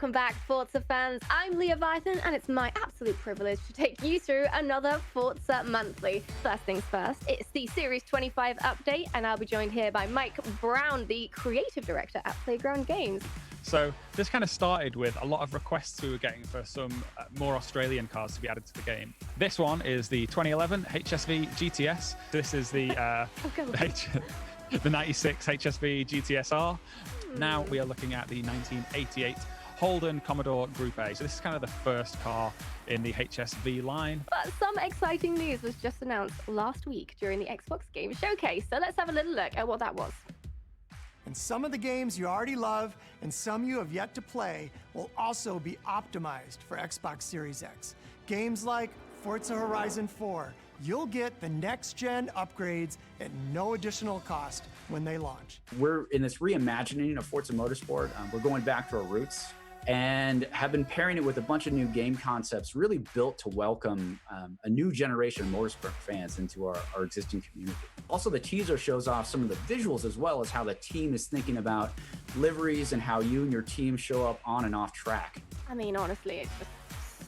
welcome back, Forza fans. I'm Leviathan, and it's my absolute privilege to take you through another Forza Monthly. First things first, it's the Series 25 update, and I'll be joined here by Mike Brown, the creative director at Playground Games. So this kind of started with a lot of requests we were getting for some more Australian cars to be added to the game. This one is the 2011 HSV GTS. This is the the 96 HSV GTSR. Now we are looking at the 1988 Holden Commodore Group A. So this is kind of the first car in the HSV line. But some exciting news was just announced last week during the Xbox Game Showcase. So let's have a little look at what that was. And some of the games you already love and some you have yet to play will also be optimized for Xbox Series X. Games like Forza Horizon 4, you'll get the next-gen upgrades at no additional cost when they launch. We're in this reimagining of Forza Motorsport. We're going back to our roots and have been pairing it with a bunch of new game concepts really built to welcome a new generation of motorsport fans into our existing community. Also, the teaser shows off some of the visuals as well as how the team is thinking about liveries and how you and your team show up on and off track. I mean, honestly, it's just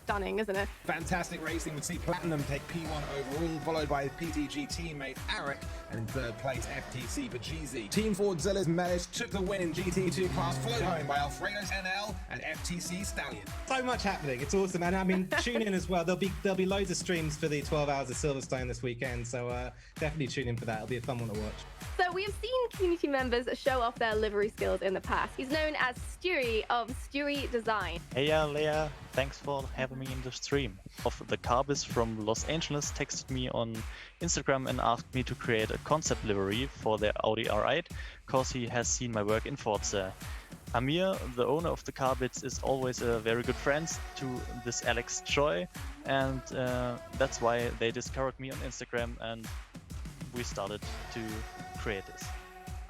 stunning, isn't it? Fantastic racing would see Platinum take P1 overall, followed by PTG teammate Arik, and in third place FTC for GZ. Team Fordzilla's Mellish took the win in GT2 class, followed home by Alfredo's NL and FTC Stallion. So much happening, it's awesome, and I mean, tune in as well. There'll be loads of streams for the 12 hours of Silverstone this weekend, so definitely tune in for that. It'll be a fun one to watch. So we have seen community members show off their livery skills in the past. He's known as Stewie of Stewie Design. Hey, Leah, thanks for having me in the stream. The Carbis from Los Angeles texted me on Instagram and asked me to create a concept livery for their Audi R8 because he has seen my work in Forza. Amir, the owner of the Carbits, is always a very good friend to this Alex Choi, and that's why they discovered me on Instagram and we started to create this.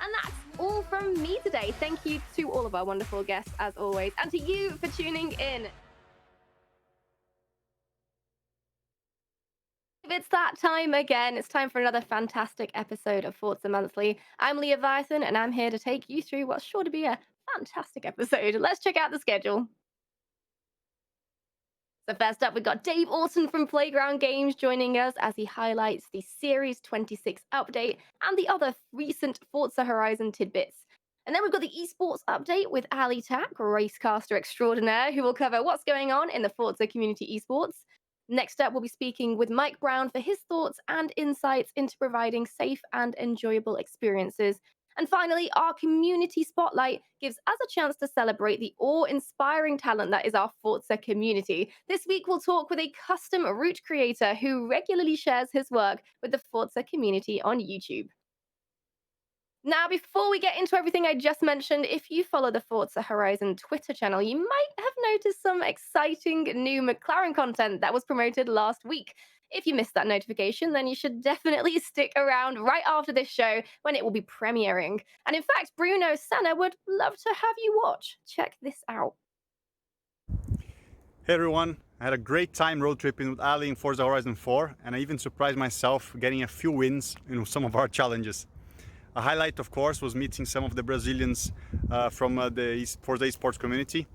And that's all from me today. Thank you to all of our wonderful guests, as always, and to you for tuning in. It's that time again. It's time for another fantastic episode of Forza Monthly. I'm Leviathan, and I'm here to take you through what's sure to be a fantastic episode. Let's check out the schedule. So first up, we've got Dave Orton from Playground Games joining us as he highlights the Series 26 update and the other recent Forza Horizon tidbits. And then we've got the Esports update with Ali Tak, racecaster extraordinaire, who will cover what's going on in the Forza Community Esports. Next up, we'll be speaking with Mike Brown for his thoughts and insights into providing safe and enjoyable experiences. And finally, our community spotlight gives us a chance to celebrate the awe-inspiring talent that is our Forza community. This week, we'll talk with a custom route creator who regularly shares his work with the Forza community on YouTube. Now, before we get into everything I just mentioned, if you follow the Forza Horizon Twitter channel, you might have noticed some exciting new McLaren content that was promoted last week. If you missed that notification, then you should definitely stick around right after this show when it will be premiering. And in fact, Bruno, Senna would love to have you watch. Check this out. Hey everyone, I had a great time road tripping with Ali in Forza Horizon 4, and I even surprised myself getting a few wins in some of our challenges. A highlight, of course, was meeting some of the Brazilians from the Forza Esports community,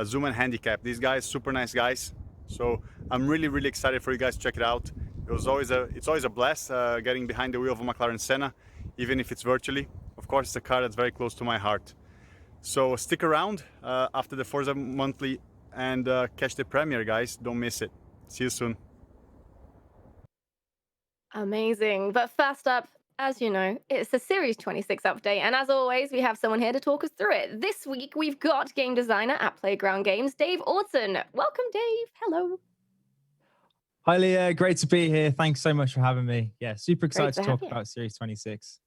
Zoom and Handicap. These guys, super nice guys. So I'm really excited for you guys to check it out. It's always a blast getting behind the wheel of a McLaren Senna, even if it's virtually. Of course, it's a car that's very close to my heart. So stick around after the Forza Monthly and catch the premiere, guys. Don't miss it. See you soon. Amazing. But first up, as you know, it's the Series 26 update, and as always, we have someone here to talk us through it. This week, we've got game designer at Playground Games, Dave Orton. Welcome, Dave. Hello. Hi, Leah. Great to be here. Thanks so much for having me. Yeah, super excited to talk about Series 26.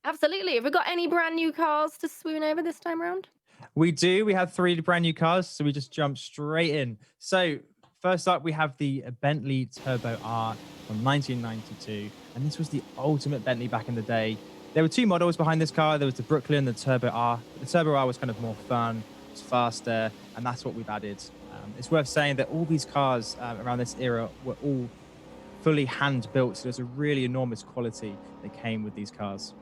Absolutely. Have we got any brand new cars to swoon over this time around? We do. We have 3 brand new cars, so we just jump straight in. So first up, we have the Bentley Turbo R from 1992, and this was the ultimate Bentley back in the day. There were 2 models behind this car. There was the Brooklyn, the Turbo R. The Turbo R was kind of more fun, it's faster, and that's what we've added. It's worth saying that all these cars around this era were all fully hand-built, so there's a really enormous quality that came with these cars.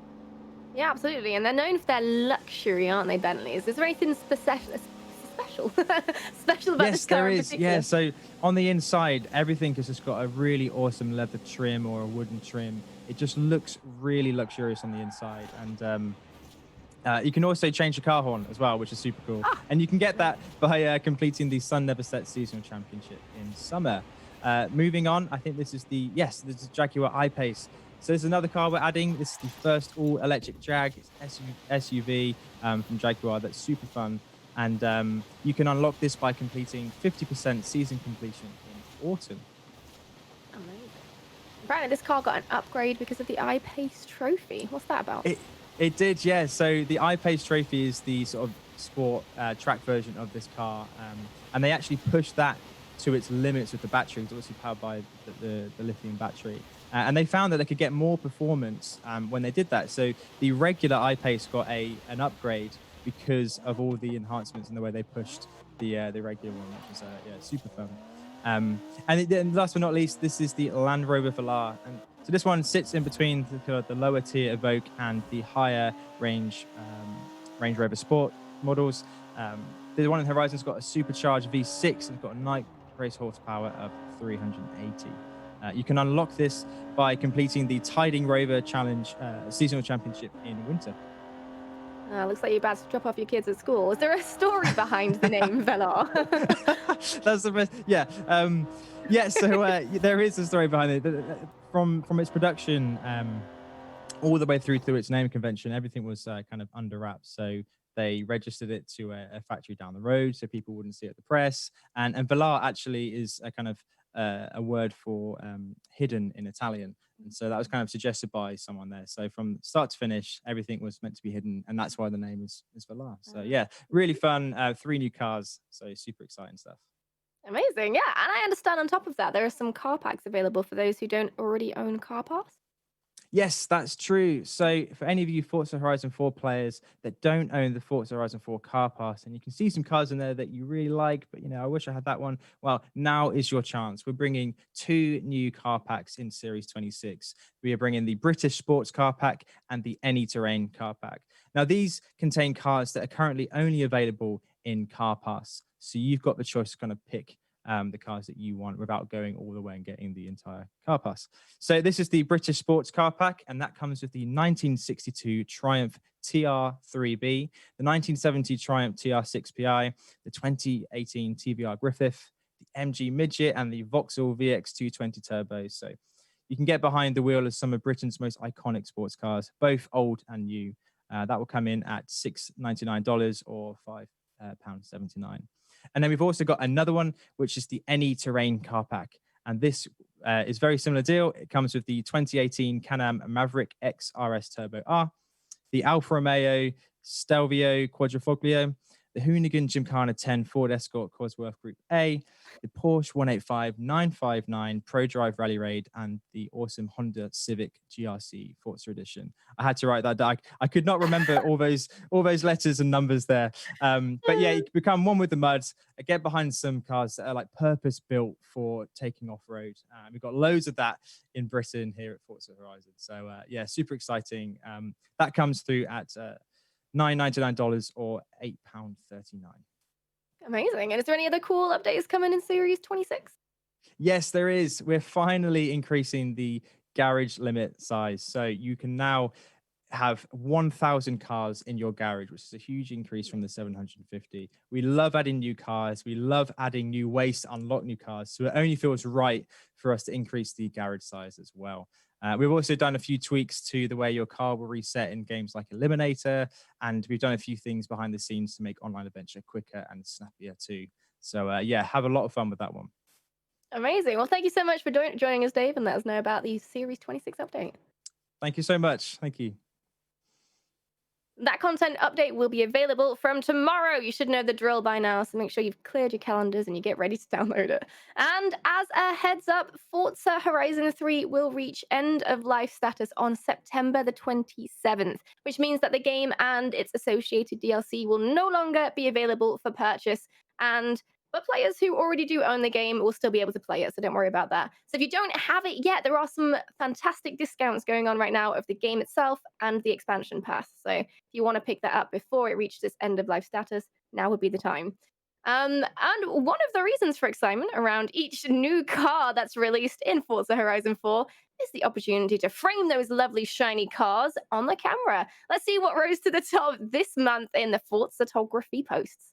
Yeah, absolutely. And they're known for their luxury, aren't they, Bentleys? Is there anything special special? Special about this Yes, car there in is. particular? Yeah, so on the inside, everything has just got a really awesome leather trim or a wooden trim. It just looks really luxurious on the inside. And you can also change the car horn as well, which is super cool. Ah, And you can get that by completing the Sun Never Set Seasonal Championship in summer. Moving on, I think this is this is Jaguar I-Pace. So this is another car we're adding. This is the first all-electric Jag. It's SUV from Jaguar. That's super fun. And you can unlock this by completing 50% season completion in autumn. amazing. Apparently, this car got an upgrade because of the I-Pace trophy. What's that about? It did, yeah. So the I-Pace trophy is the sort of sport track version of this car. And they actually pushed that to its limits with the battery. It's obviously powered by the lithium battery. And they found that they could get more performance when they did that. So the regular I-Pace got an upgrade because of all the enhancements and the way they pushed the regular one, which was super fun. And last but not least, this is the Land Rover Velar. And so this one sits in between the lower tier Evoque and the higher range Range Rover Sport models. The one in Horizon's got a supercharged V6 and got a night race horsepower of 380. You can unlock this by completing the Tiding Rover Challenge Seasonal Championship in winter. Looks like you're about to drop off your kids at school. Is there a story behind the name Velar? That's the best. Yeah. So there is a story behind it. From its production all the way through to its name convention, everything was kind of under wraps. So they registered it to a factory down the road so people wouldn't see it at the press. And Velar actually is a kind of a word for hidden in Italian. And so that was kind of suggested by someone there. So from start to finish, everything was meant to be hidden. And that's why the name is Velar. So yeah, really fun. 3 new cars. So super exciting stuff. Amazing, yeah. And I understand on top of that, there are some car packs available for those who don't already own Car Pass. Yes, that's true. So for any of you Forza Horizon 4 players that don't own the Forza Horizon 4 car pass, and you can see some cars in there that you really like, but I wish I had that one. Well, now is your chance. We're bringing 2 new car packs in Series 26. We are bringing the British Sports car pack and the Any Terrain car pack. Now, these contain cars that are currently only available in Car Pass. So you've got the choice to kind of pick the cars that you want without going all the way and getting the entire car pass. So this is the British Sports car pack, and that comes with the 1962 Triumph TR3B, the 1970 Triumph TR6PI, the 2018 TVR Griffith, the MG Midget, and the Vauxhall VX220 Turbo. So you can get behind the wheel of some of Britain's most iconic sports cars, both old and new. That will come in at $699 or £5.79. And then we've also got another one, which is the Any Terrain car pack. And this is very similar deal. It comes with the 2018 Can-Am Maverick X RS Turbo R, the Alfa Romeo Stelvio Quadrifoglio, the Hoonigan Gymkhana 10 Ford Escort Cosworth Group A, the Porsche 185 959 Pro Drive Rally Raid, and the awesome Honda Civic GRC Forza Edition. I had to write that down. I could not remember all those letters and numbers there. But yeah, you can become one with the muds. Get behind some cars that are like purpose built for taking off road. We've got loads of that in Britain here at Forza Horizon. So yeah, super exciting. That comes through at $999 or £8.39. Amazing. And is there any other cool updates coming in Series 26? Yes, there is. We're finally increasing the garage limit size. So you can now have 1,000 cars in your garage, which is a huge increase from the 750. We love adding new cars. We love adding new ways to unlock new cars. So it only feels right for us to increase the garage size as well. We've also done a few tweaks to the way your car will reset in games like Eliminator, and we've done a few things behind the scenes to make online adventure quicker and snappier too. So yeah, have a lot of fun with that one. Amazing. Well, thank you so much for joining us, Dave, and let us know about the Series 26 update. Thank you so much. Thank you. That content update will be available from tomorrow. You should know the drill by now, so make sure you've cleared your calendars and you get ready to download it. And as a heads up, Forza Horizon 3 will reach end of life status on September the 27th, which means that the game and its associated DLC will no longer be available for purchase. But players who already do own the game will still be able to play it, so don't worry about that. So if you don't have it yet, there are some fantastic discounts going on right now of the game itself and the expansion pass. So if you want to pick that up before it reaches its end of life status, now would be the time. And one of the reasons for excitement around each new car that's released in Forza Horizon 4 is the opportunity to frame those lovely shiny cars on the camera. Let's see what rose to the top this month in the Forza photography posts.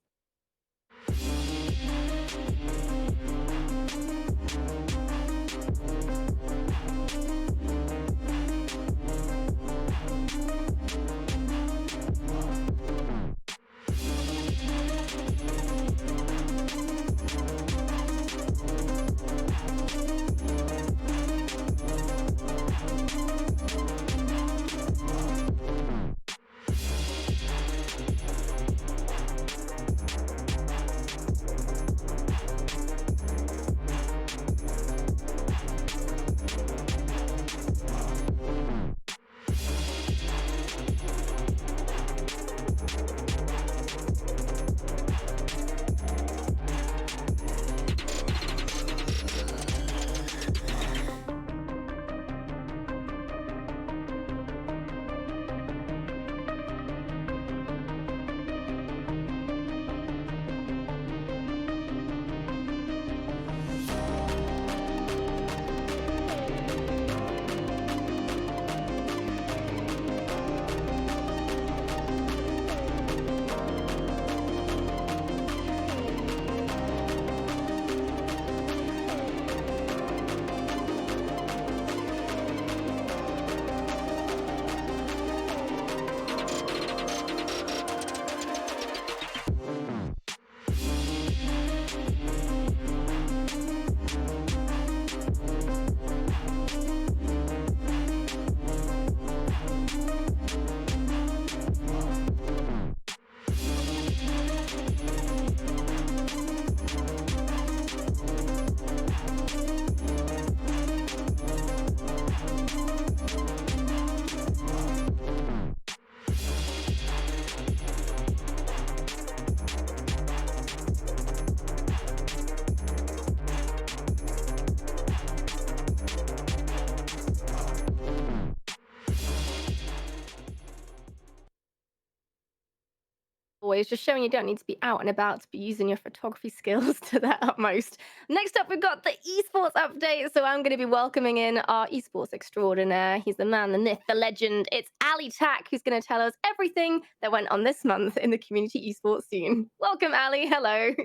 Always just showing you don't need to be out and about to be using your photography skills to their utmost. Next up, we've got the esports update. So I'm going to be welcoming in our esports extraordinaire. He's the man, the myth, the legend. It's Ali Tak, who's going to tell us everything that went on this month in the community esports scene. Welcome, Ali. Hello.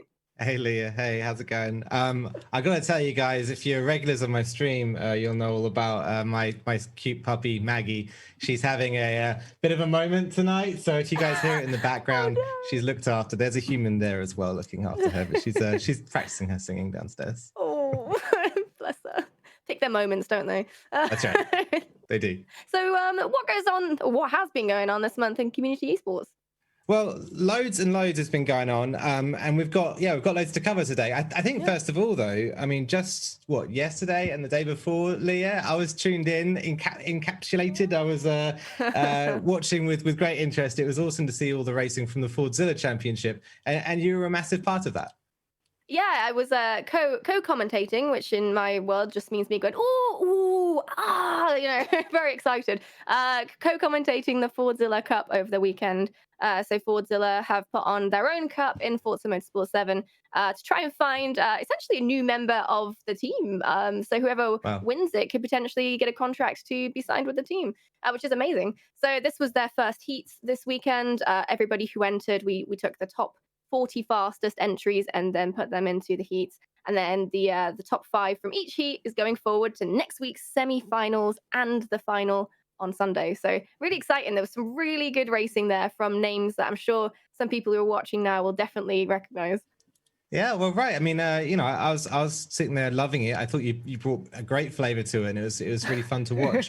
Hey Leah, hey, how's it going? I gotta tell you guys, if you're regulars on my stream, you'll know all about my cute puppy Maggie. She's having a bit of a moment tonight, so if you guys hear it in the background, she's looked after. There's a human there as well looking after her, but she's practicing her singing downstairs. Oh, bless her. Take their moments, don't they? That's right. They do. So, what goes on? What has been going on this month in community esports? Well, loads and loads has been going on, and we've got loads to cover today. I think first of all, though, I mean, just yesterday and the day before, Leah, I was tuned in, encapsulated. I was watching with great interest. It was awesome to see all the racing from the Fordzilla Championship, and you were a massive part of that. Yeah, I was co-commentating, which in my world just means me going, ooh, very excited. Co-commentating the Fordzilla Cup over the weekend. So Fordzilla have put on their own cup in Forza Motorsport 7 to try and find essentially a new member of the team. So whoever wins it could potentially get a contract to be signed with the team, which is amazing. So this was their first heats this weekend. Everybody who entered, we took the top 40 fastest entries and then put them into the heats. And then the top 5 from each heat is going forward to next week's semi-finals and the final on Sunday. So really exciting. There was some really good racing there from names that I'm sure some people who are watching now will definitely recognize. Yeah, well, right. I mean, I was sitting there loving it. I thought you brought a great flavor to it, and it was really fun to watch.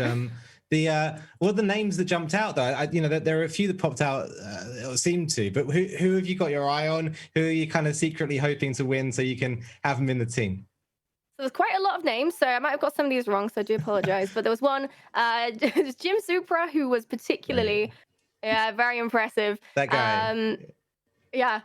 The names that jumped out though, there are a few that popped out. It seemed to, but who have you got your eye on? Who are you kind of secretly hoping to win so you can have them in the team? So there's quite a lot of names, so I might have got some of these wrong, so I do apologize. But there was one, Jim Supra, who was particularly, very impressive. That guy. Yeah,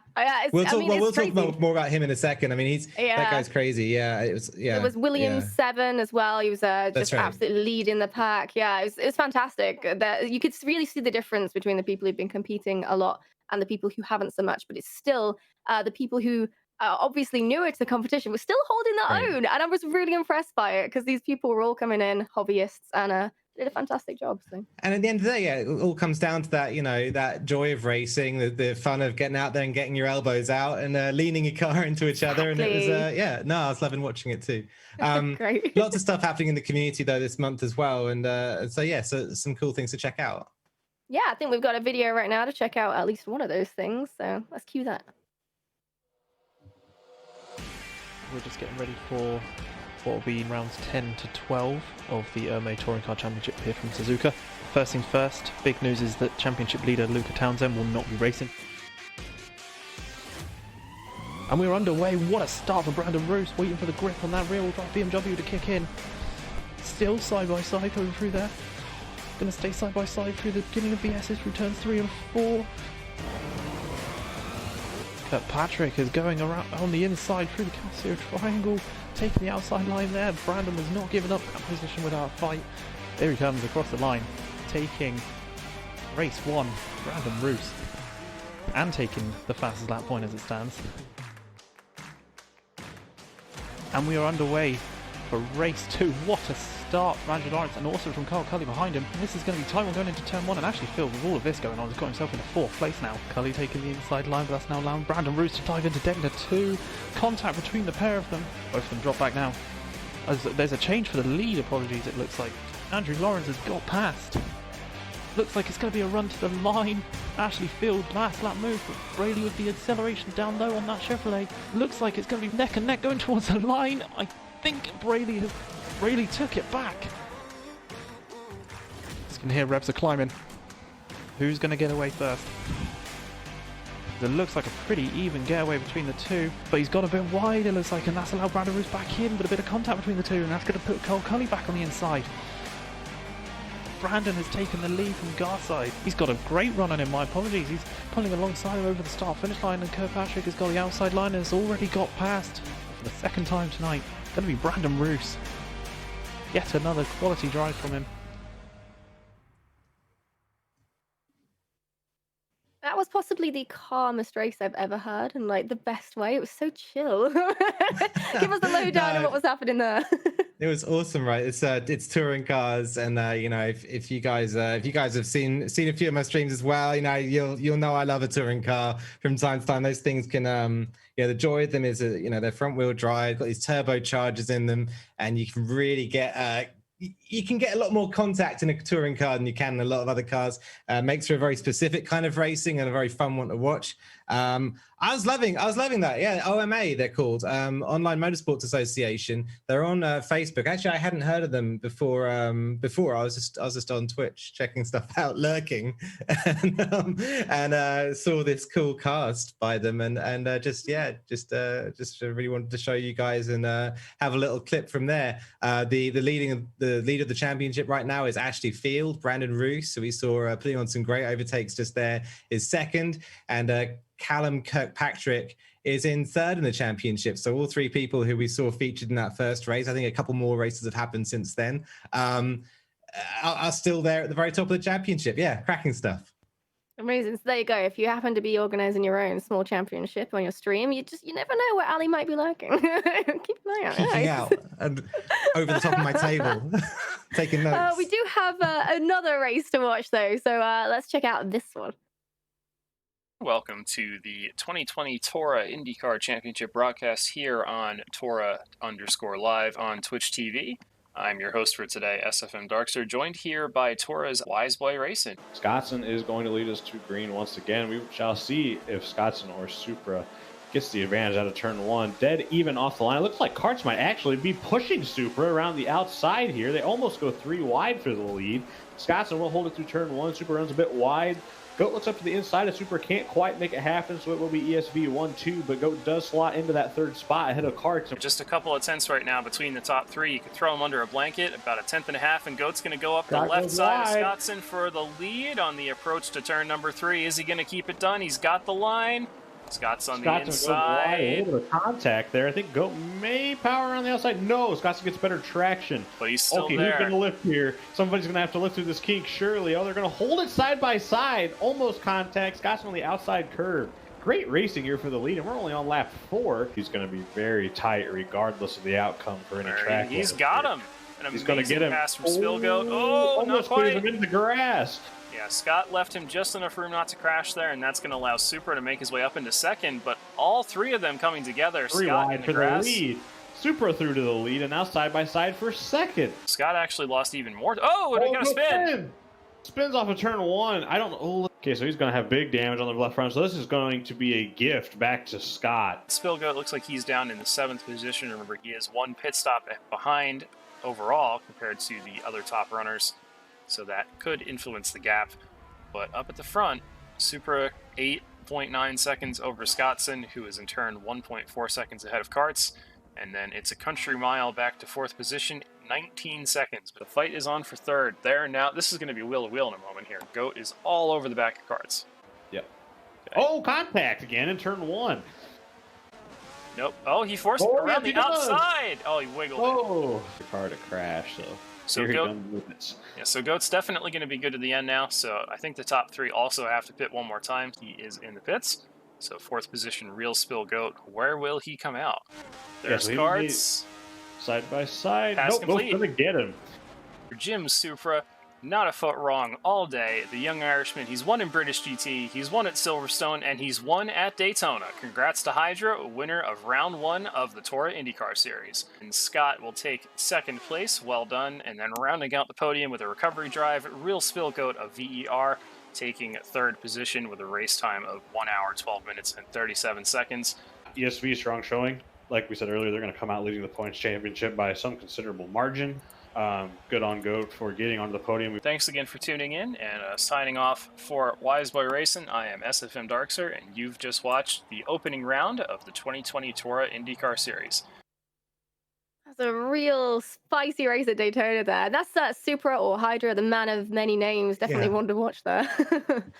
we'll talk more about him in a second. I mean, that guy's crazy. Yeah, it was. Yeah, it was Williams 7 as well. He was just absolutely leading the pack. Yeah, it was fantastic. You could really see the difference between the people who've been competing a lot and the people who haven't so much. But it's still the people who obviously newer to the competition, was still holding their Right. own. And I was really impressed by it because these people were all coming in, hobbyists, and did a fantastic job. So. And at the end of the day, yeah, it all comes down to that, that joy of racing, the fun of getting out there and getting your elbows out and leaning your car into each other. And it was, I was loving watching it too. Great. Lots of stuff happening in the community though this month as well. And so some cool things to check out. Yeah, I think we've got a video right now to check out at least one of those things. So let's cue that. We're just getting ready for what will be rounds 10 to 12 of the Erme Touring Car Championship here from Suzuka. First things first, big news is that championship leader Luca Townsend will not be racing. And we're underway. What a start for Brandon Roos, waiting for the grip on that rear-wheel drive BMW to kick in. Still side by side going through there. Going to stay side by side through the beginning of BS's through turns 3 and 4. Kirkpatrick is going around on the inside through the Casio triangle, taking the outside line there. Brandon was not giving up that position without a fight. There he comes across the line, taking race 1, Brandon Roos, and taking the fastest lap point as it stands. And we are underway for race 2. What a start from Andrew Lawrence and also from Carl Cully behind him. And this is going to be tight one going into turn 1, and actually Phil, with all of this going on, has got himself into 4th place now. Cully taking the inside line, but that's now allowing Brandon Roos to dive into Degner 2. Contact between the pair of them. Both of them drop back now. As there's a change for the lead, apologies, it looks like. Andrew Lawrence has got past. Looks like it's going to be a run to the line. Ashley Field, last lap move, but Braley with the acceleration down low on that Chevrolet. Looks like it's going to be neck and neck going towards the line. I think Braley took it back. You can hear Rebs are climbing. Who's going to get away first? It looks like a pretty even getaway between the two, but he's got a bit wide, it looks like, and that's allowed Brandon Roos back in, but a bit of contact between the two, and that's going to put Cole Cully back on the inside. Brandon has taken the lead from Garside. He's got a great run on him, my apologies. He's pulling alongside him over the start-finish line, and Kirkpatrick has got the outside line and has already got past for the second time tonight. It's going to be Brandon Roos. Yet another quality drive from him. That was possibly the calmest race I've ever heard, and like the best way. It was so chill. Give us the lowdown on what was happening there. It was awesome, right? It's touring cars, and if you guys have seen a few of my streams as well, you'll know I love a touring car from time to time. Those things can the joy of them is they're front wheel drive, got these turbochargers in them, and you can really get you can get a lot more contact in a touring car than you can in a lot of other cars. Makes for a very specific kind of racing and a very fun one to watch. I was loving that. Yeah, OMA they're called, Online Motorsports Association. They're on Facebook. Actually, I hadn't heard of them before. I was just on Twitch checking stuff out, lurking, and saw this cool cast by them, and just really wanted to show you guys and have a little clip from there. The lead of the championship right now is Ashley Field. Brandon Roos, so we saw putting on some great overtakes just there, is second, and Callum Kirkpatrick is in third in the championship. So all three people who we saw featured in that first race, I think a couple more races have happened since then, are still there at the very top of the championship. Yeah, cracking stuff. Amazing. So there you go. If you happen to be organising your own small championship on your stream, you never know where Ali might be lurking. Keep an eye out. Peeking out and over the top of my table, taking notes. We do have another race to watch though, so let's check out this one. Welcome to the 2020 Tora IndyCar Championship broadcast here on Tora_live on Twitch TV. I'm your host for today, SFM Darkster, joined here by Tora's Wise Boy Racing. Scotson is going to lead us to green once again. We shall see if Scotson or Supra gets the advantage out of turn 1. Dead even off the line. It looks like Karts might actually be pushing Supra around the outside here. They almost go 3 wide for the lead. Scotson will hold it through turn 1. Supra runs a bit wide. Goat looks up to the inside of Supra, can't quite make it happen, so it will be ESV 1-2, but Goat does slot into that third spot ahead of Karts. Just a couple of tenths right now between the top three. You could throw them under a blanket, about a tenth and a half, and Goat's going to go up the left side of Scotson for the lead on the approach to turn number 3. Is he going to keep it done? He's got the line. Scott's on the inside. A little bit of contact there. I think Goat may power around the outside. No, Scotson gets better traction. But he's still there. Who's going to lift here? Somebody's going to have to lift through this kink, surely. Oh, they're going to hold it side by side. Almost contact. Scotson on the outside curve. great racing here for the lead, and we're only on lap 4. He's going to be very tight regardless of the outcome for any track. He's got him. He's going to get him. Pass from Spillgoat. Oh, not quite. Him into the grass. Yeah, Scott left him just enough room not to crash there, and that's going to allow Supra to make his way up into second. But all three of them coming together. Three Scott wide in for grass. the lead. Supra through to the lead, and now side by side for second. Scott actually lost even more. Oh, and it got a spin. Spins off of turn 1. I don't know. Oh, okay, so he's going to have big damage on the left front. So this is going to be a gift back to Scott. Spillgoat looks like he's down in the 7th position. Remember, he is 1 pit stop behind overall compared to the other top runners. So that could influence the gap. But up at the front, Supra 8.9 seconds over Scottson, who is in turn 1.4 seconds ahead of Karts. And then it's a country mile back to 4th position, 19 seconds. But the fight is on for 3rd. There now, this is going to be wheel to wheel in a moment here. Goat is all over the back of Karts. Yep. Okay. Oh, contact again in turn 1. Nope. Oh, he forced it around the outside. Oh, he wiggled it. Oh, the car to crash, so so Goat's definitely going to be good to the end now. So I think the top 3 also have to pit one more time. He is in the pits. So 4th position, Real Spillgoat. Where will he come out? There's Karts. Side by side. Pass complete. Gonna get him. Jim Supra, not a foot wrong all day. The young Irishman, he's won in British GT, he's won at Silverstone, and he's won at Daytona. Congrats to Hydra, winner of round 1 of the Torah IndyCar Series. And Scott will take 2nd place, well done. And then rounding out the podium with a recovery drive, Real Spillgoat of VER, taking 3rd position with a race time of 1 hour, 12 minutes, and 37 seconds. ESV strong showing. Like we said earlier, they're going to come out leading the points championship by some considerable margin. Good on Goat for getting onto the podium. Thanks again for tuning in, and signing off for Wise Boy Racing, I am SFM Darkser, and you've just watched the opening round of the 2020 Torah IndyCar Series. That's a real spicy race at Daytona there. That's Supra or Hydra, the man of many names. Definitely one to watch there.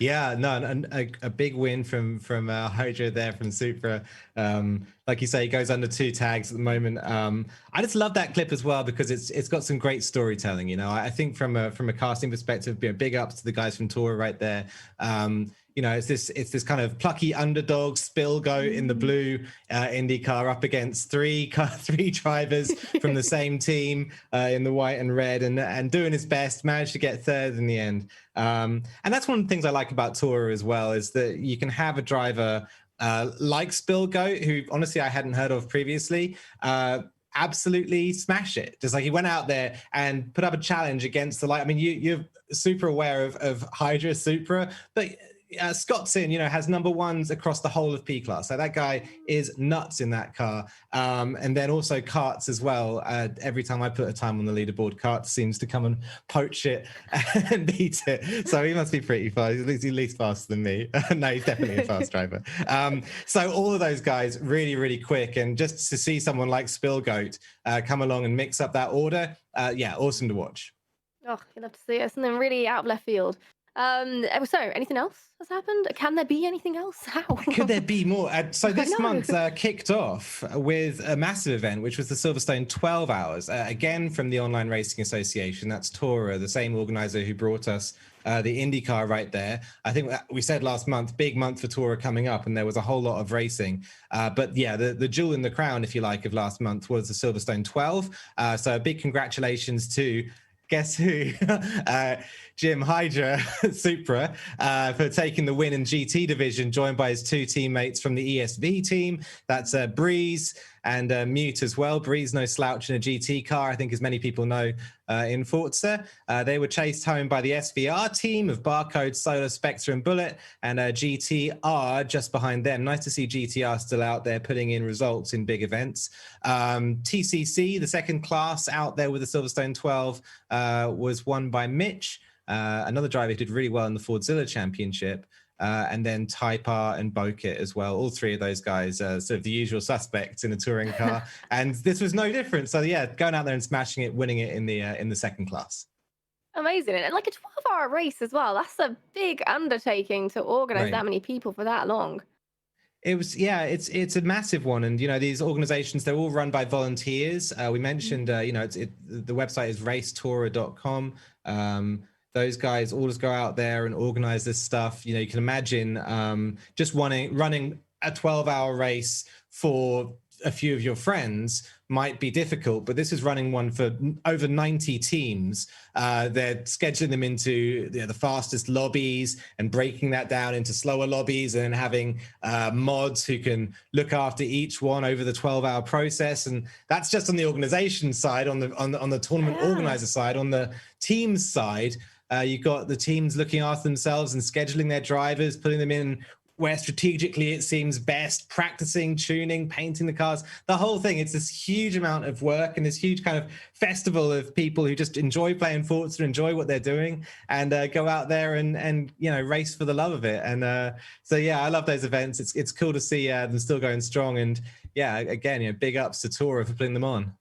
Yeah, no, and a big win from Hydra there from Supra. Like you say, he goes under 2 tags at the moment. I just love that clip as well because it's got some great storytelling. You know, I think from a casting perspective, big ups to the guys from Torah right there. You know, it's this kind of plucky underdog Spillgoat in the blue IndyCar up against three drivers from the same team in the white and red, and doing his best, managed to get 3rd in the end. And that's one of the things I like about Torah as well, is that you can have a driver like Spillgoat, who honestly I hadn't heard of previously, absolutely smash it. Just like he went out there and put up a challenge against the light. I mean, you're super aware of Hydra Supra, but Scottson, you know, has number 1s across the whole of P class. So that guy is nuts in that car. And then also Karts as well. Every time I put a time on the leaderboard, Karts seems to come and poach it and beat it. So he must be pretty fast. He's at least faster than me. No, he's definitely a fast driver. So all of those guys really, really quick. And just to see someone like Spillgoat come along and mix up that order, yeah, awesome to watch. Oh, you'll have to see it. Something really out of left field. So anything else has happened? Can there be anything else? How could there be more? So this month kicked off with a massive event, which was the Silverstone 12 Hours, again from the Online Racing Association. That's Torah, the same organizer who brought us the IndyCar right there. I think we said last month, big month for Torah coming up, and there was a whole lot of racing. But yeah, the jewel in the crown, if you like, of last month was the Silverstone 12. So a big congratulations to, guess who? Jim Hydra Supra for taking the win in GT division, joined by his 2 teammates from the ESV team. That's Breeze and Mute as well. Breeze, no slouch in a GT car, I think, as many people know in Forza. They were chased home by the SVR team of Barcode, Solar, Spectre and Bullet, and GTR just behind them. Nice to see GTR still out there putting in results in big events. TCC, the second class out there with the Silverstone 12, was won by Mitch, another driver who did really well in the Fordzilla Championship. And then Type R and Bokit as well. All 3 of those guys, sort of the usual suspects in a touring car. And this was no different. So yeah, going out there and smashing it, winning it in the second class. Amazing. And like a 12-hour race as well. That's a big undertaking to organize that many people for that long. It was, yeah, it's a massive one. And, you know, these organizations, they're all run by volunteers. We mentioned, you know, the website is racetorah.com. those guys all just go out there and organize this stuff. You can imagine just running a 12-hour race for a few of your friends might be difficult, but this is running one for over 90 teams. They're scheduling them into the fastest lobbies and breaking that down into slower lobbies, and then having mods who can look after each one over the 12-hour process. And that's just on the organization side. On the tournament organizer side, on the teams side, you've got the teams looking after themselves and scheduling their drivers, putting them in where strategically it seems best, practicing, tuning, painting the cars, the whole thing. It's this huge amount of work and this huge kind of festival of people who just enjoy playing Forza, enjoy what they're doing, and go out there and race for the love of it. And so yeah, I love those events. It's cool to see them still going strong. And yeah, again, big ups to Tora for putting them on.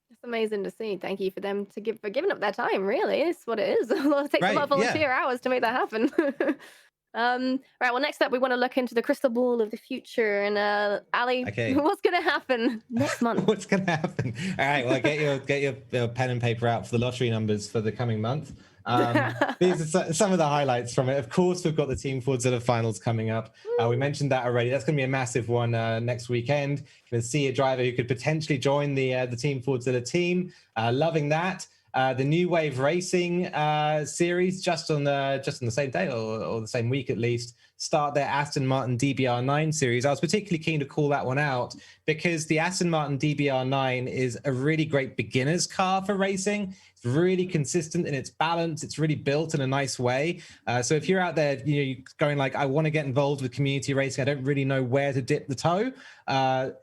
It's amazing to see. Thank you for them for giving up their time. Really, it's what it is. It takes a lot of volunteer hours to make that happen. Right. Well, next up, we want to look into the crystal ball of the future. And Ali, what's going to happen next month? What's going to happen? All right. Well, get your pen and paper out for the lottery numbers for the coming month. These are some of the highlights from it. Of course, we've got the Team Forza finals coming up. We mentioned that already. That's going to be a massive one next weekend. Going to see a driver who could potentially join the Team Forza team. Loving that. The New Wave Racing series just on the same day or the same week at least start their Aston Martin DBR9 series. I was particularly keen to call that one out because the Aston Martin DBR9 is a really great beginner's car for racing. It's really consistent in its balance. It's really built in a nice way. So if you're out there, going like, I want to get involved with community racing, I don't really know where to dip the toe.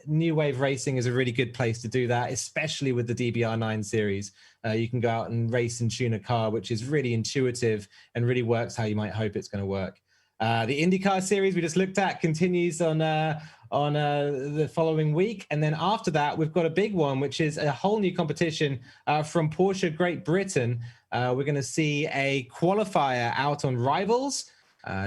New Wave Racing is a really good place to do that, especially with the DBR9 series. You can go out and race and tune a car, which is really intuitive and really works how you might hope it's going to work. The IndyCar series we just looked at continues on the following week. And then after that, we've got a big one, which is a whole new competition from Porsche Great Britain. We're going to see a qualifier out on Rivals.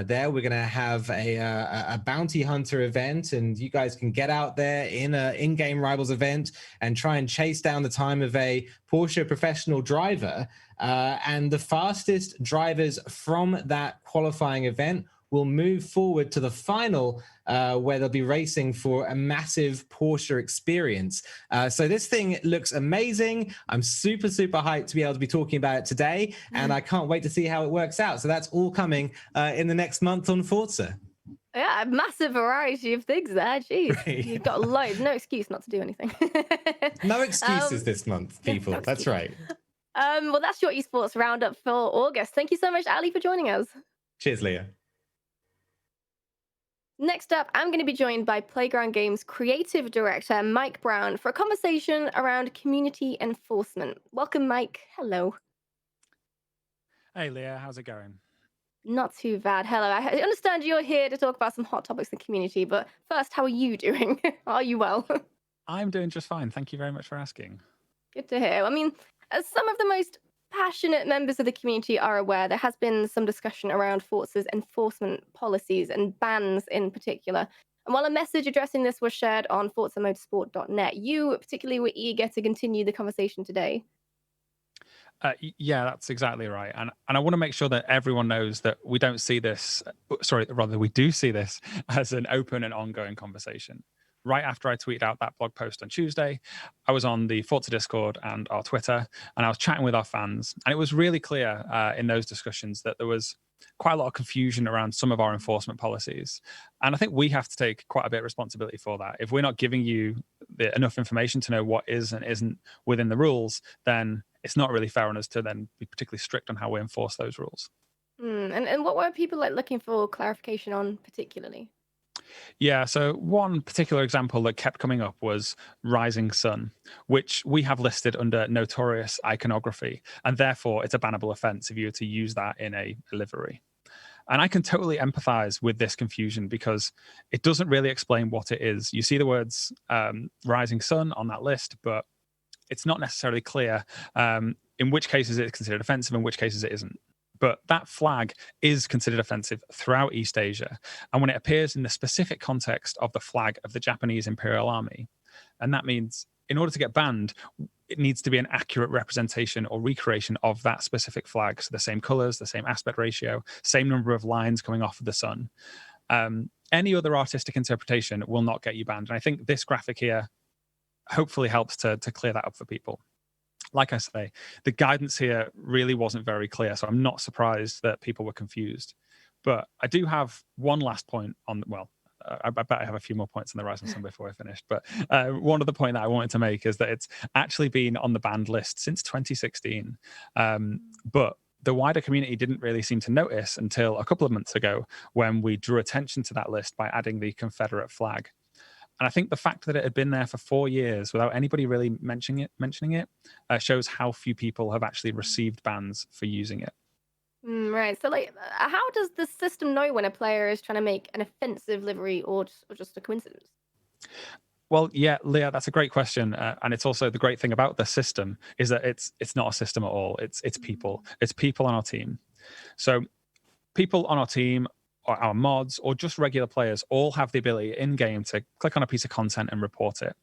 There we're going to have a bounty hunter event, and you guys can get out there in an in-game Rivals event and try and chase down the time of a Porsche professional driver. And the fastest drivers from that qualifying event will move forward to the final, where they'll be racing for a massive Porsche experience. So this thing looks amazing. I'm super, super hyped to be able to be talking about it today, and I can't wait to see how it works out. So that's all coming in the next month on Forza. Yeah, a massive variety of things there. Jeez, Great. You've got loads. No excuse not to do anything. No excuses this month, people. No That's right. Well, that's your esports roundup for August. Thank you so much, Ali, for joining us. Cheers, Leah. Next up, I'm going to be joined by Playground Games creative director Mike Brown for a conversation around community enforcement. Welcome, Mike. Hello. Hey, Leah. How's it going? Not too bad. Hello. I understand you're here to talk about some hot topics in the community, but first, how are you doing? Are you well? I'm doing just fine. Thank you very much for asking. Good to hear. I mean, as some of the most passionate members of the community are aware, there has been some discussion around Forza's enforcement policies and bans in particular. And while a message addressing this was shared on forzamotorsport.net, you particularly were eager to continue the conversation today. Yeah, that's exactly right. And I want to make sure that everyone knows that we don't see this, we do see this as an open and ongoing conversation. Right after I tweeted out that blog post on Tuesday, I was on the Forza Discord and our Twitter, and I was chatting with our fans. And it was really clear in those discussions that there was quite a lot of confusion around some of our enforcement policies. And I think we have to take quite a bit of responsibility for that. If we're not giving you enough information to know what is and isn't within the rules, then it's not really fair on us to then be particularly strict on how we enforce those rules. And what were people looking for clarification on particularly? Yeah, so one particular example that kept coming up was Rising Sun, which we have listed under notorious iconography, and therefore it's a bannable offense if you were to use that in a livery. And I can totally empathize with this confusion because it doesn't really explain what it is. You see the words Rising Sun on that list, but it's not necessarily clear in which cases it's considered offensive, in which cases it isn't. But that flag is considered offensive throughout East Asia, and when it appears in the specific context of the flag of the Japanese Imperial Army. And that means in order to get banned, it needs to be an accurate representation or recreation of that specific flag. So the same colors, the same aspect ratio, same number of lines coming off of the sun. Any other artistic interpretation will not get you banned. And I think this graphic here hopefully helps to clear that up for people. Like I say, the guidance here really wasn't very clear, so I'm not surprised that people were confused. But I do have one last point on, well, I bet I have a few more points on the Horizon Sun before I finished. But one other point that I wanted to make is that it's actually been on the banned list since 2016. But the wider community didn't really seem to notice until a couple of months ago when we drew attention to that list by adding the Confederate flag. And I think the fact that it had been there for 4 years without anybody really mentioning it shows how few people have actually received bans for using it. Right. So, like, how does the system know when a player is trying to make an offensive livery or just a coincidence? Well, yeah, Leah, that's a great question, and it's also the great thing about the system is that it's not a system at all. It's people. It's people on our team. So, people on our team, or our mods, or just regular players, all have the ability in game to click on a piece of content and report it.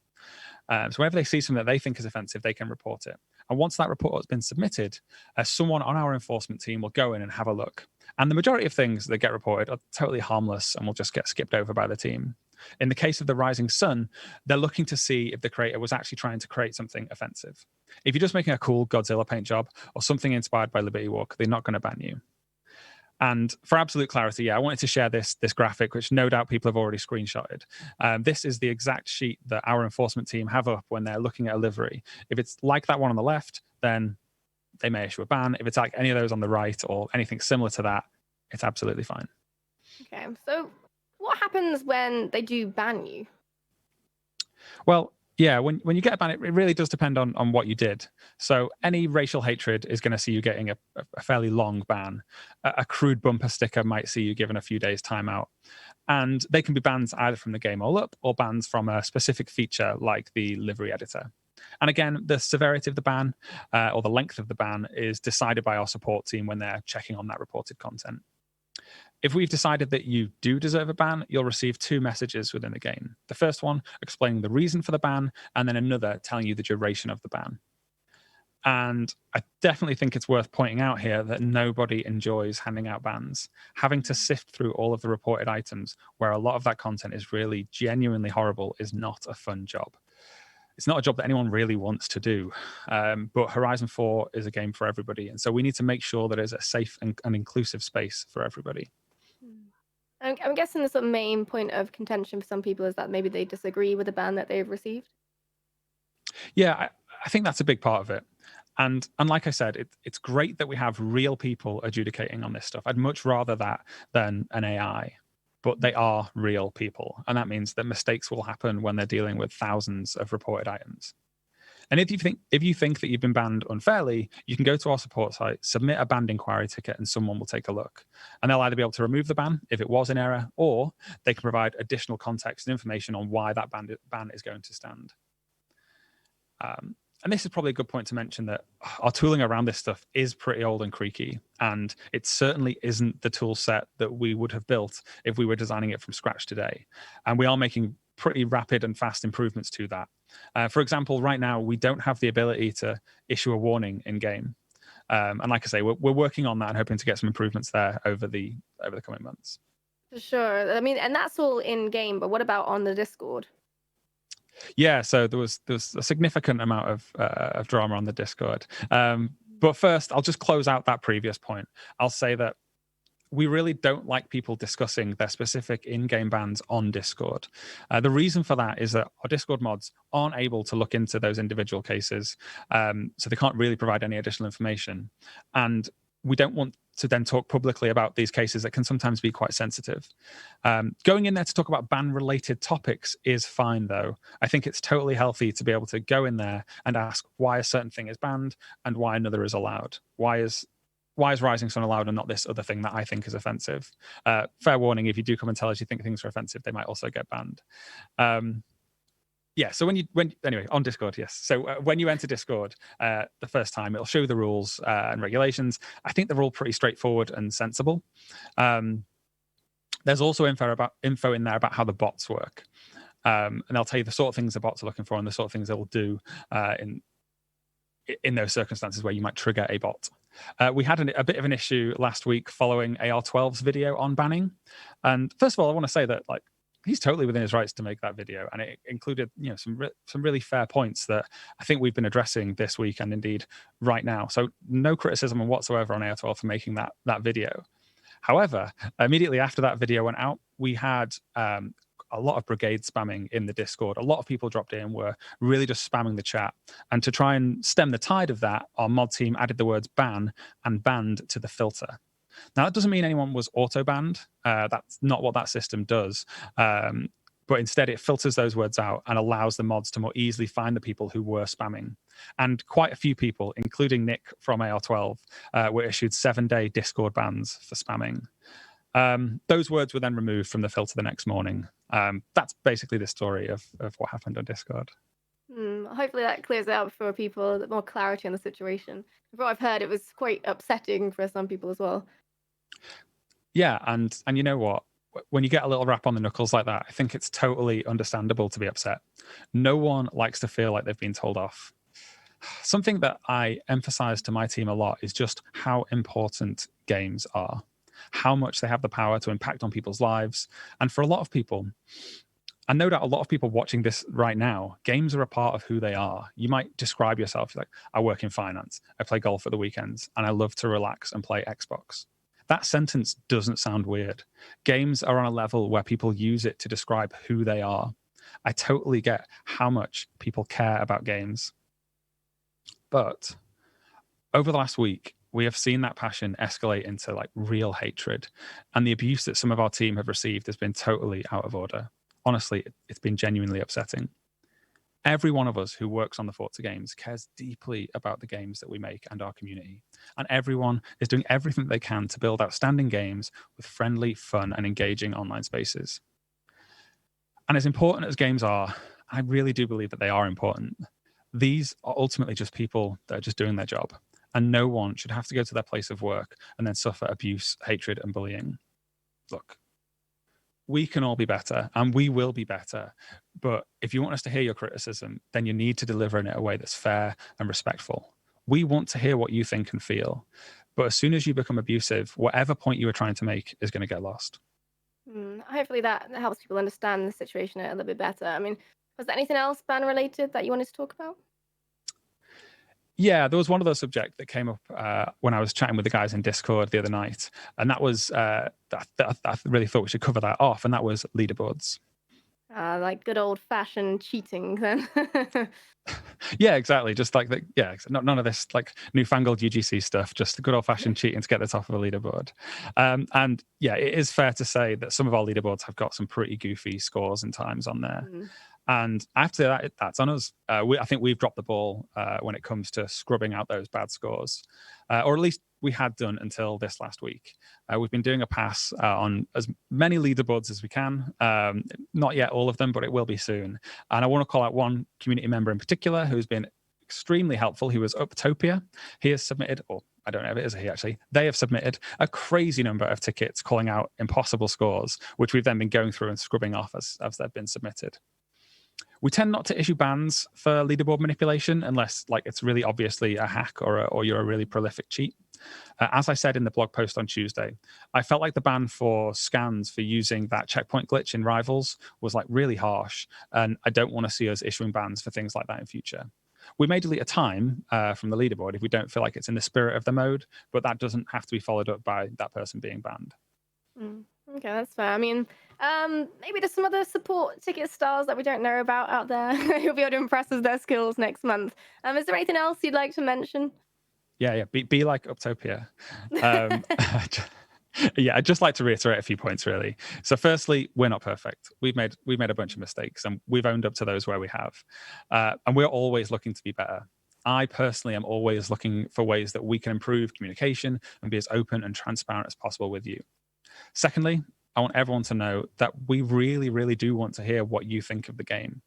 So whenever they see something that they think is offensive, they can report it. And once that report has been submitted, someone on our enforcement team will go in and have a look. And the majority of things that get reported are totally harmless and will just get skipped over by the team. In the case of the Rising Sun, they're looking to see if the creator was actually trying to create something offensive. If you're just making a cool Godzilla paint job or something inspired by Liberty Walk, they're not going to ban you. And for absolute clarity, I wanted to share this graphic, which no doubt people have already screenshotted. This is the exact sheet that our enforcement team have up when they're looking at a livery. If it's like that one on the left, then they may issue a ban. If it's like any of those on the right or anything similar to that, it's absolutely fine. Okay, so what happens when they do ban you? Well, yeah, when you get a ban, it really does depend on what you did. So any racial hatred is going to see you getting a fairly long ban. A crude bumper sticker might see you given a few days timeout. And they can be bans either from the game all up or bans from a specific feature like the livery editor. And again, the severity of the ban or the length of the ban is decided by our support team when they're checking on that reported content. If we've decided that you do deserve a ban, you'll receive 2 messages within the game. The first one explaining the reason for the ban, and then another telling you the duration of the ban. And I definitely think it's worth pointing out here that nobody enjoys handing out bans. Having to sift through all of the reported items where a lot of that content is really genuinely horrible is not a fun job. It's not a job that anyone really wants to do. But Horizon 4 is a game for everybody. And so we need to make sure that it's a safe and inclusive space for everybody. I'm guessing the sort of main point of contention for some people is that maybe they disagree with the ban that they've received. Yeah, I think that's a big part of it. And like I said, it's great that we have real people adjudicating on this stuff. I'd much rather that than an AI. But they are real people. And that means that mistakes will happen when they're dealing with thousands of reported items. And if you think that you've been banned unfairly, you can go to our support site, submit a banned inquiry ticket, and someone will take a look. And they'll either be able to remove the ban if it was in error, or they can provide additional context and information on why that ban is going to stand. And this is probably a good point to mention that our tooling around this stuff is pretty old and creaky, and it certainly isn't the tool set that we would have built if we were designing it from scratch today. And we are making pretty rapid and fast improvements to that. For example, right now, we don't have the ability to issue a warning in game. And like I say, we're working on that and hoping to get some improvements there over the coming months. For sure. I mean, and that's all in game, but what about on the Discord? Yeah, so there was a significant amount of drama on the Discord. But first, I'll just close out that previous point. I'll say that we really don't like people discussing their specific in-game bans on Discord. The reason for that is that our Discord mods aren't able to look into those individual cases, so they can't really provide any additional information. And we don't want to then talk publicly about these cases that can sometimes be quite sensitive. Going in there to talk about ban-related topics is fine, though. I think it's totally healthy to be able to go in there and ask why a certain thing is banned and why another is allowed. Why is Rising Sun allowed and not this other thing that I think is offensive? Fair warning, if you do come and tell us you think things are offensive, they might also get banned. Yeah, so anyway, on Discord, yes. So when you enter Discord the first time, it'll show you the rules and regulations. I think they're all pretty straightforward and sensible. There's also info in there about how the bots work. And they'll tell you the sort of things the bots are looking for and the sort of things they will do in those circumstances where you might trigger a bot. We had a bit of an issue last week following AR12's video on banning. And first of all, I want to say that like he's totally within his rights to make that video, and it included some really fair points that I think we've been addressing this week and indeed right now. So no criticism whatsoever on AR12 for making that video. However, immediately after that video went out, we had a lot of brigade spamming in the Discord. A lot of people dropped in, were really just spamming the chat. And to try and stem the tide of that, our mod team added the words ban and banned to the filter. Now, that doesn't mean anyone was auto-banned. That's not what that system does. But instead, it filters those words out and allows the mods to more easily find the people who were spamming. And quite a few people, including Nick from AR12, were issued 7-day Discord bans for spamming. Those words were then removed from the filter the next morning. That's basically the story of what happened on Discord. Hopefully that clears it up for people, a bit more clarity on the situation. From what I've heard, it was quite upsetting for some people as well. Yeah, and you know what? When you get a little rap on the knuckles like that, I think it's totally understandable to be upset. No one likes to feel like they've been told off. Something that I emphasize to my team a lot is just how important games are, how much they have the power to impact on people's lives. And for a lot of people, and no doubt a lot of people watching this right now, games are a part of who they are. You might describe yourself like, I work in finance, I play golf at the weekends, and I love to relax and play Xbox. That sentence doesn't sound weird. Games are on a level where people use it to describe who they are. I totally get how much people care about games. But over the last week, we have seen that passion escalate into like real hatred. And the abuse that some of our team have received has been totally out of order. Honestly, it's been genuinely upsetting. Every one of us who works on the Forza games cares deeply about the games that we make and our community. And everyone is doing everything they can to build outstanding games with friendly, fun, and engaging online spaces. And as important as games are, I really do believe that they are important. These are ultimately just people that are just doing their job. And no one should have to go to their place of work and then suffer abuse, hatred, and bullying. Look, we can all be better, and we will be better. But if you want us to hear your criticism, then you need to deliver in a way that's fair and respectful. We want to hear what you think and feel. But as soon as you become abusive, whatever point you were trying to make is going to get lost. Hopefully that helps people understand the situation a little bit better. I mean, was there anything else ban related that you wanted to talk about? Yeah, there was one other subject that came up when I was chatting with the guys in Discord the other night, and that was I really thought we should cover that off, and that was leaderboards. Like good old-fashioned cheating, then. Yeah, exactly. Just like the none of this like newfangled UGC stuff. Just the good old-fashioned cheating to get the top of a leaderboard. And yeah, it is fair to say that some of our leaderboards have got some pretty goofy scores and times on there. And after that, that's on us. I think we've dropped the ball when it comes to scrubbing out those bad scores, or at least we had done until this last week. We've been doing a pass on as many leaderboards as we can. Not yet all of them, but it will be soon. And I want to call out one community member in particular who's been extremely helpful. He was Uptopia. He has submitted, or I don't know if it is a he actually, they have submitted a crazy number of tickets calling out impossible scores, which we've then been going through and scrubbing off as they've been submitted. We tend not to issue bans for leaderboard manipulation unless like it's really obviously a hack or you're a really prolific cheat. As I said in the blog post on Tuesday, I felt like the ban for scans for using that checkpoint glitch in Rivals was like really harsh, and I don't want to see us issuing bans for things like that in future. We may delete a time from the leaderboard if we don't feel like it's in the spirit of the mode, but that doesn't have to be followed up by that person being banned. Okay, that's fair. I mean, maybe there's some other support ticket stars that we don't know about out there who'll be able to impress with their skills next month. Is there anything else you'd like to mention? Yeah. Be like Uptopia. Yeah, I'd just like to reiterate a few points, really. So firstly, we're not perfect. We've made a bunch of mistakes, and we've owned up to those where we have. And we're always looking to be better. I personally am always looking for ways that we can improve communication and be as open and transparent as possible with you. Secondly, I want everyone to know that we really, really do want to hear what you think of the game.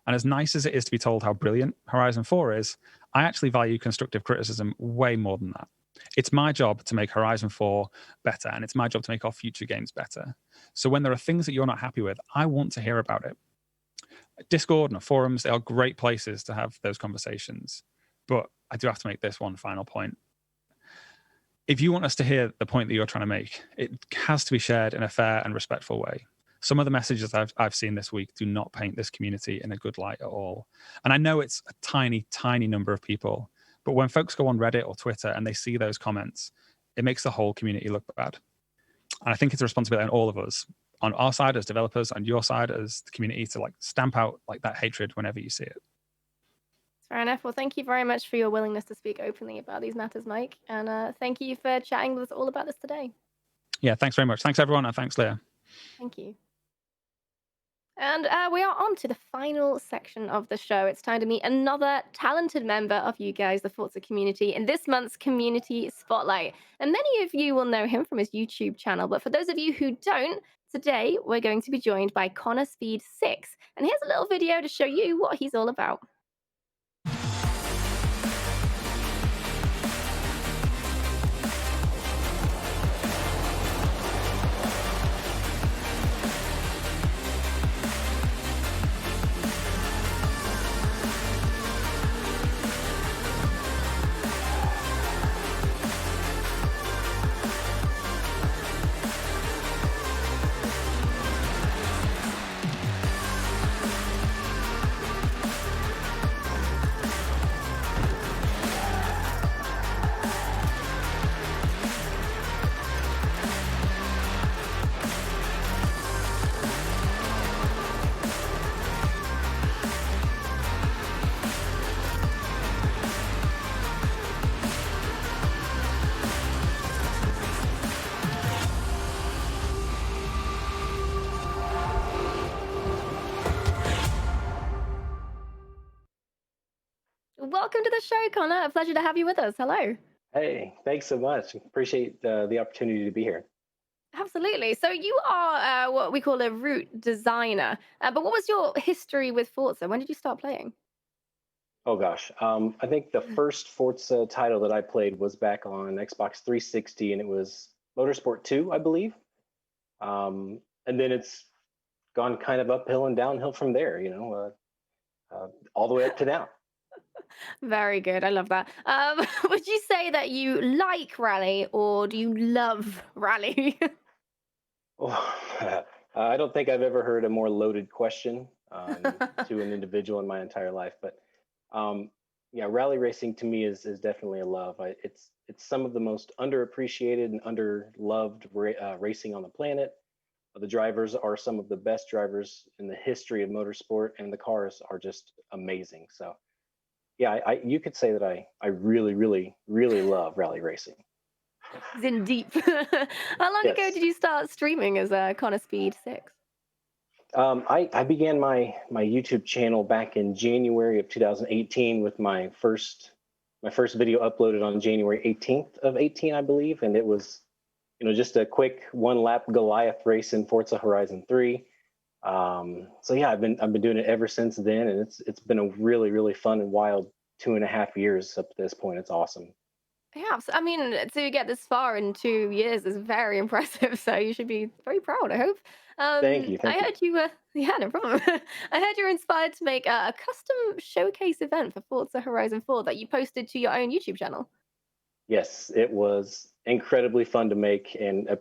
And as nice as it is to be told how brilliant Horizon 4 is, I actually value constructive criticism way more than that. It's my job to make Horizon 4 better, and it's my job to make our future games better. So when there are things that you're not happy with, I want to hear about it. Discord and forums, they are great places to have those conversations. But I do have to make this one final point. If you want us to hear the point that you're trying to make, it has to be shared in a fair and respectful way. Some of the messages I've seen this week do not paint this community in a good light at all. And I know it's a tiny, tiny number of people, but when folks go on Reddit or Twitter and they see those comments, it makes the whole community look bad. And I think it's a responsibility on all of us, on our side as developers, on your side as the community, to like stamp out like that hatred whenever you see it. Fair enough. Well, thank you very much for your willingness to speak openly about these matters, Mike. And thank you for chatting with us all about this today. Yeah, thanks very much. Thanks, everyone. And thanks, Leah. Thank you. And we are on to the final section of the show. It's time to meet another talented member of you guys, the Forza community, in this month's Community Spotlight. And many of you will know him from his YouTube channel, but for those of you who don't, today we're going to be joined by Connor Speed 6. And here's a little video to show you what he's all about. Welcome to the show, Connor. A pleasure to have you with us. Hello. Hey, thanks so much. Appreciate the opportunity to be here. Absolutely. So you are what we call a route designer. But what was your history with Forza? When did you start playing? Oh gosh, I think the first Forza title that I played was back on Xbox 360, and it was Motorsport 2, I believe. And then it's gone kind of uphill and downhill from there, all the way up to now. Very good. I love that. Would you say that you like rally or do you love rally? I don't think I've ever heard a more loaded question to an individual in my entire life. But yeah, rally racing to me is definitely a love. It's some of the most underappreciated and underloved racing on the planet. The drivers are some of the best drivers in the history of motorsport, and the cars are just amazing. So yeah, you could say that I really, really, really love rally racing. It's in deep. How long ago did you start streaming as Connor Speed 6? I began my YouTube channel back in January of 2018 with my first video uploaded on January 18th of 18, I believe, and it was just a quick one-lap Goliath race in Forza Horizon 3. So yeah, I've been doing it ever since then, and it's been a really, really fun and wild 2.5 years up to this point. It's awesome. Yeah, so, I mean, to get this far in 2 years is very impressive. So you should be very proud, I hope. Thank you. I heard you. Yeah, no problem. I heard you were inspired to make a custom showcase event for Forza Horizon 4 that you posted to your own YouTube channel. Yes, it was incredibly fun to make, and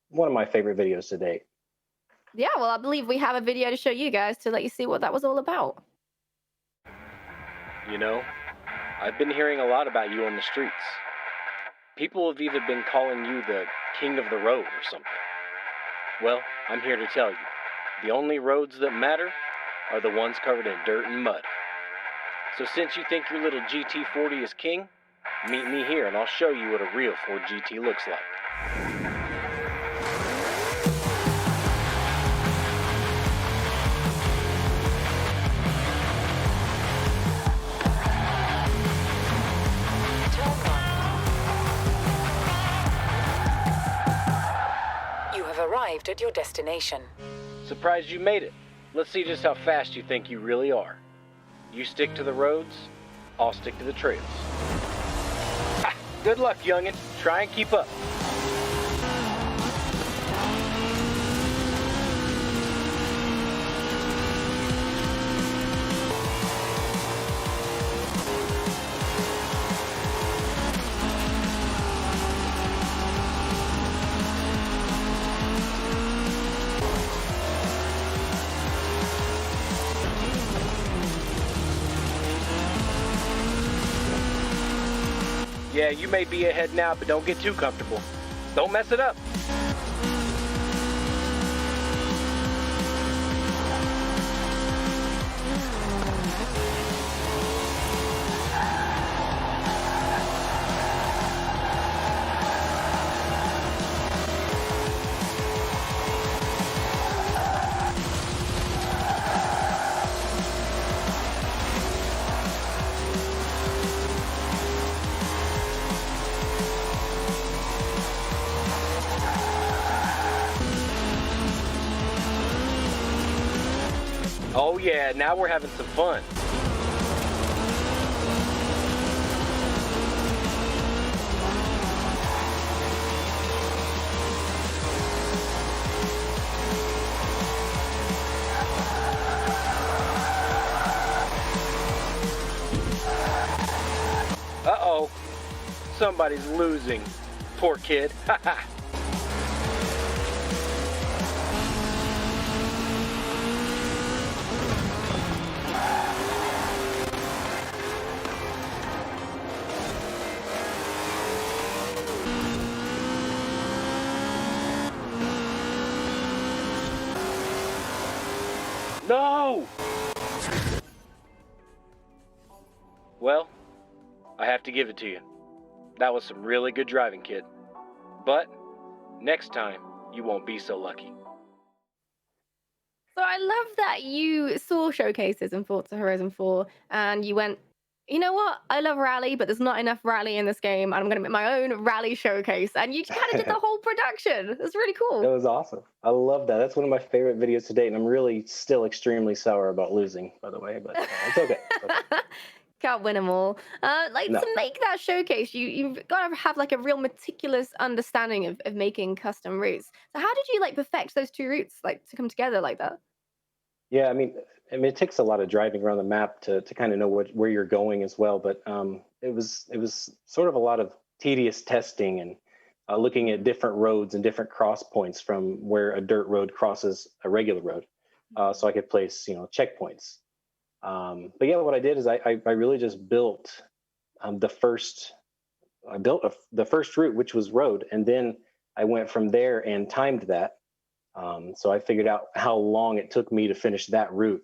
one of my favorite videos to date. Yeah, well, I believe we have a video to show you guys to let you see what that was all about. I've been hearing a lot about you on the streets. People have even been calling you the king of the road or something. Well, I'm here to tell you, the only roads that matter are the ones covered in dirt and mud. So since you think your little GT40 is king, meet me here and I'll show you what a real Ford GT looks like. Arrived at your destination. Surprised you made it. Let's see just how fast you think you really are. You stick to the roads, I'll stick to the trails. Good luck, youngin'. Try and keep up. Yeah, you may be ahead now, but don't get too comfortable. Don't mess it up. Oh yeah, now we're having some fun. Uh-oh, somebody's losing. Poor kid. Haha. No! Well, I have to give it to you. That was some really good driving, kid. But next time, you won't be so lucky. So I love that you saw showcases in Forza Horizon 4 and you went, you know what? I love rally, but there's not enough rally in this game. And I'm going to make my own rally showcase. And you kind of did the whole production. That's really That cool. was awesome. I love that. That's one of my favorite videos to date, and I'm really still extremely sour about losing, by the way, but it's okay. Can't win them all. Like No. to make that showcase, you've got to have like a real meticulous understanding of making custom routes. So how did you like perfect those two routes like to come together like that? Yeah, I mean, it takes a lot of driving around the map to kind of know where you're going as well. But it was sort of a lot of tedious testing and looking at different roads and different cross points from where a dirt road crosses a regular road, so I could place checkpoints. But yeah, what I did is I really just built the first the first route, which was road, and then I went from there and timed that. So I figured out how long it took me to finish that route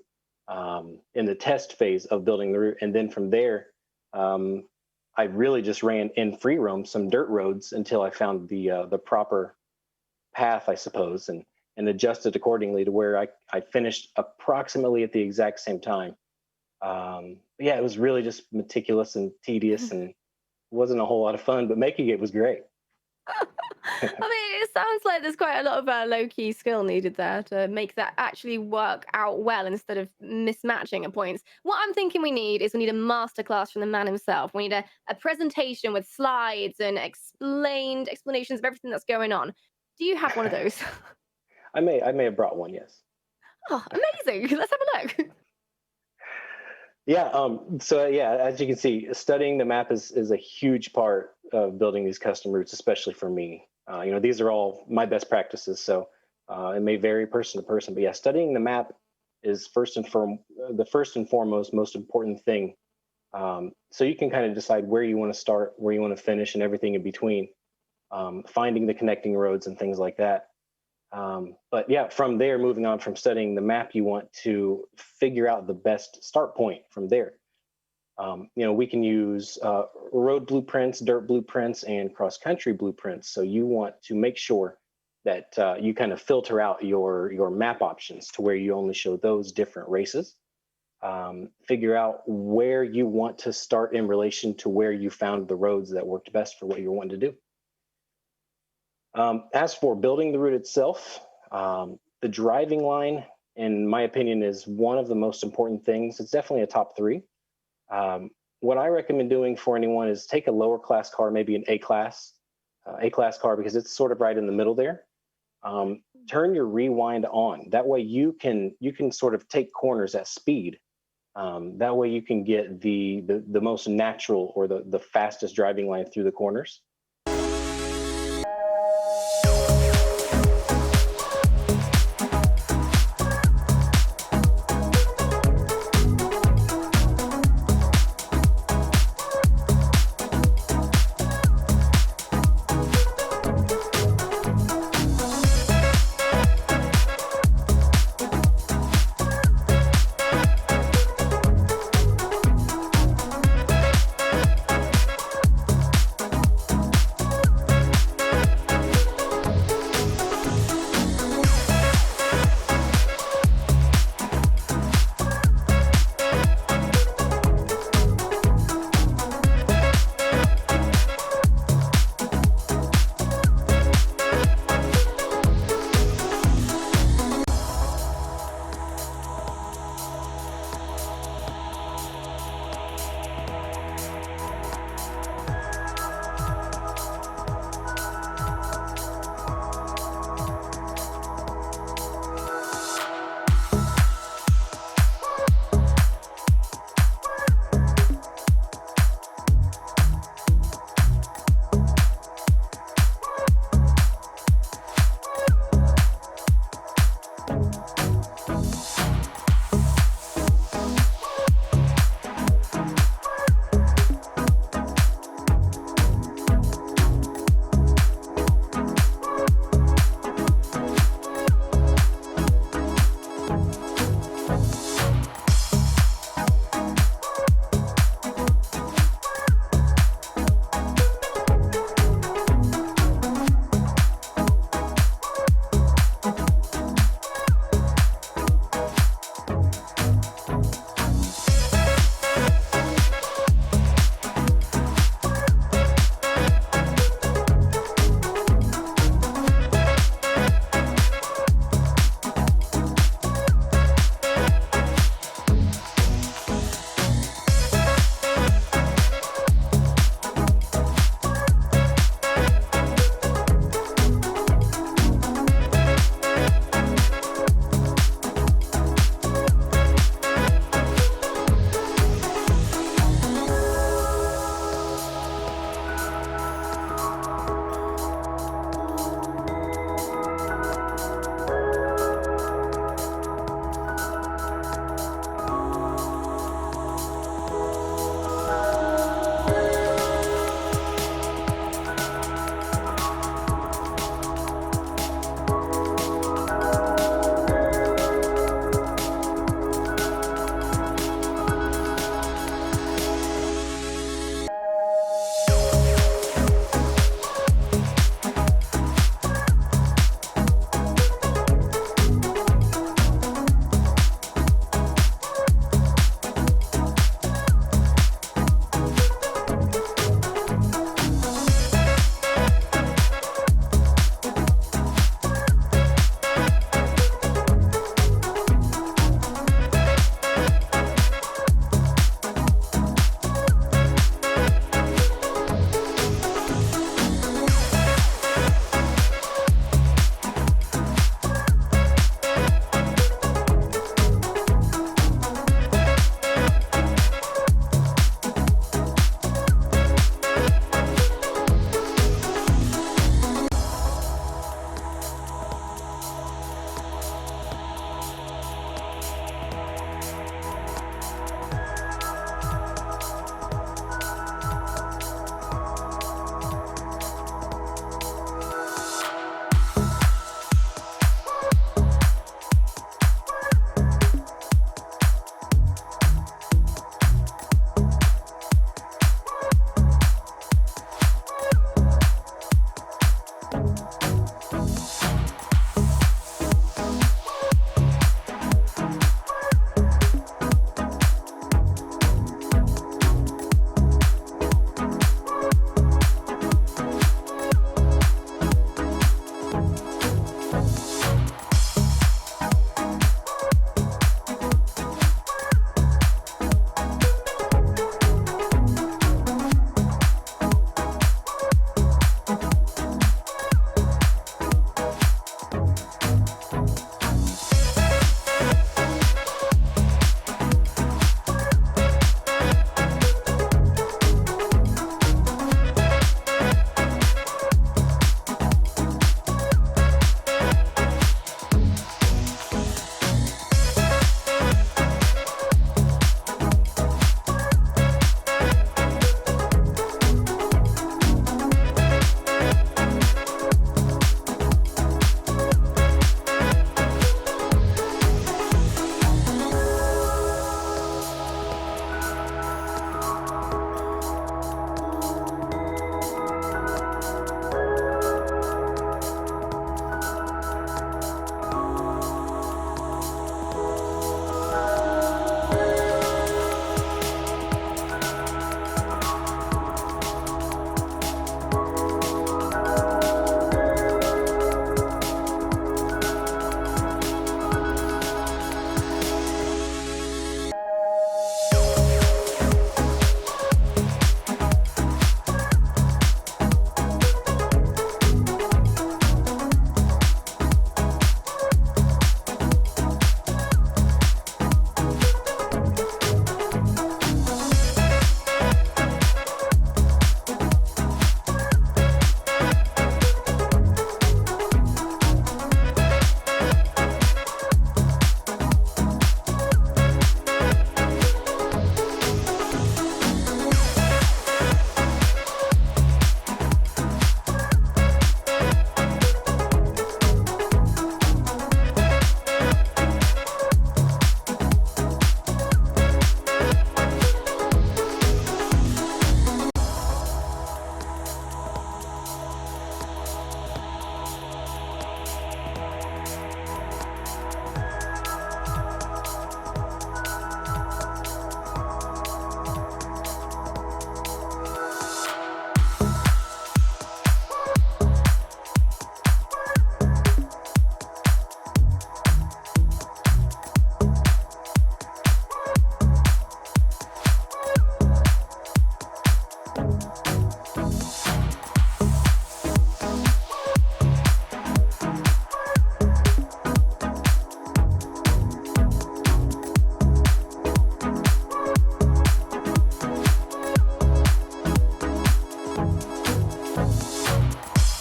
in the test phase of building the route. And then from there, I really just ran in free roam some dirt roads until I found the proper path, I suppose, and adjusted accordingly to where I finished approximately at the exact same time. But yeah, it was really just meticulous and tedious and wasn't a whole lot of fun, but making it was great. I mean, it sounds like there's quite a lot of low-key skill needed there to make that actually work out well instead of mismatching at points. What I'm thinking we need is we need a masterclass from the man himself. We need a presentation with slides and explanations of everything that's going on. Do you have one of those? I may have brought one, yes. Oh, amazing. Let's have a look. Yeah. So yeah, as you can see, studying the map is a huge part of building these custom routes, especially for me. These are all my best practices, so it may vary person to person. But yeah, studying the map is the first and foremost most important thing. So you can kind of decide where you want to start, where you want to finish, and everything in between. Finding the connecting roads and things like that. But yeah, from there, moving on from studying the map, you want to figure out the best start point from there. We can use road blueprints, dirt blueprints, and cross-country blueprints. So you want to make sure that you kind of filter out your map options to where you only show those different races. Figure out where you want to start in relation to where you found the roads that worked best for what you're wanting to do. As for building the route itself, the driving line, in my opinion, is one of the most important things. It's definitely a top three. What I recommend doing for anyone is take a lower class car, maybe an A class car, because it's sort of right in the middle there. Turn your rewind on. That way you can sort of take corners at speed. That way you can get the most natural or the fastest driving line through the corners.